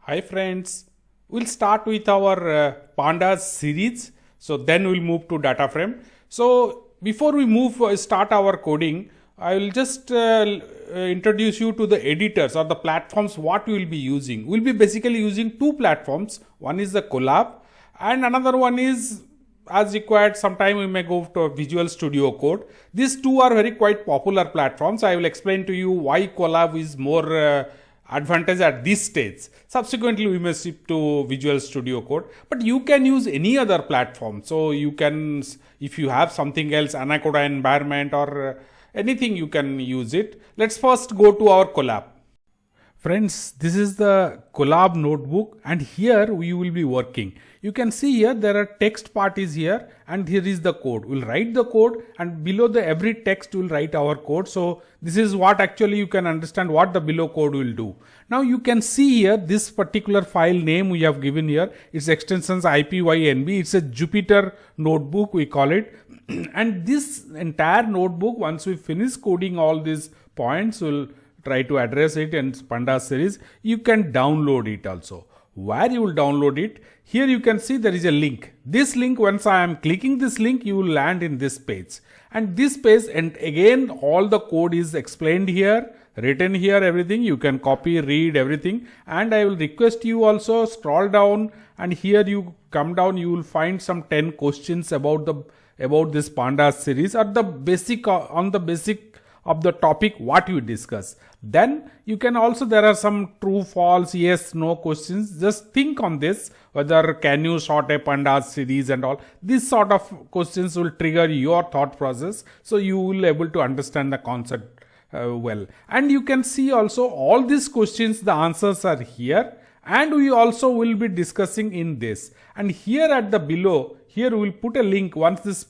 Hi friends, we'll start with our Pandas series. So then we'll move to data frame. So before we start our coding, I will just introduce you to the editors or the platforms what we will be using. We'll be basically using two platforms. One is the Colab and another one is, as required, sometime we may go to Visual Studio Code. These two are very quite popular platforms. I will explain to you why Colab is more advantage at this stage. Subsequently we may shift to Visual Studio Code, but you can use any other platform. So you can, if you have something else, Anaconda environment or anything, you can use it. Let's first go to our Colab. Friends, this is the Colab notebook and here we will be working. You can see here there are text part is here and here is the code. We'll write the code and below the every text will write our code. So this is what actually you can understand what the below code will do. Now you can see here this particular file name we have given here. Its extensions IPYNB. It's a Jupyter notebook we call it. And this entire notebook, once we finish coding all these points, we'll try to address it in Pandas series. You can download it also. Where you will download it? Here you can see there is a link. This link, once I am clicking this link, you will land in this page. And this page, and again all the code is explained here, written here, everything. You can copy, read everything. And I will request you also scroll down and here you come down, you will find some 10 questions about this Pandas series or the basic of the topic what you discuss. Then you can also, there are some true, false, yes, no questions. Just think on this, whether can you sort a Pandas series and all. This sort of questions will trigger your thought process. So you will able to understand the concept well. And you can see also all these questions, the answers are here. And we also will be discussing in this. And here at the below, here we will put a link once this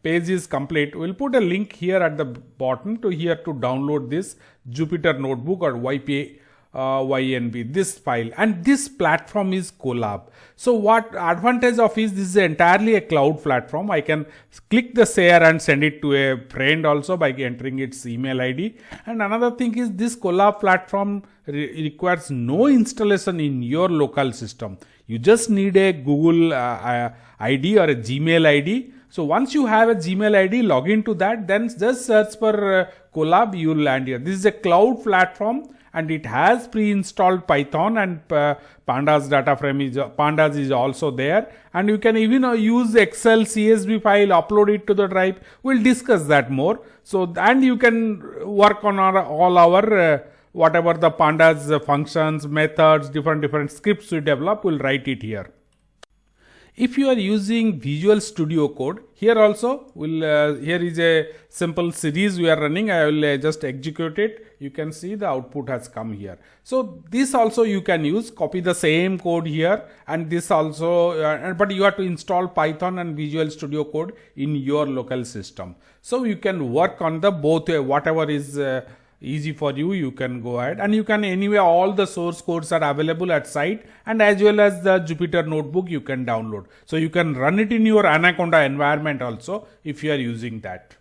page is complete. We'll put a link here at the bottom to here to download this Jupyter notebook or YNB, this file, and this platform is Colab. So what advantage of is this is entirely a cloud platform. I can click the share and send it to a friend also by entering its email ID. And another thing is this Colab platform requires no installation in your local system. You just need a Google ID or a Gmail ID. So once you have a Gmail ID, log into that, then just search for Colab, you will land here. This is a cloud platform and it has pre-installed Python and Pandas data frame Pandas is also there. And you can even use Excel CSV file, upload it to the drive. We'll discuss that more. So, and you can work on all our whatever the Pandas functions, methods, different scripts we develop, we'll write it here. If you are using Visual Studio Code, here also here is a simple series we are running. I will just execute it. You can see the output has come here. So this also you can use, copy the same code here, and this also, but you have to install Python and Visual Studio Code in your local system. So you can work on the both, whatever is easy for you, you can go ahead, and you can anyway, all the source codes are available at site, and as well as the Jupyter notebook you can download. So you can run it in your Anaconda environment also if you are using that.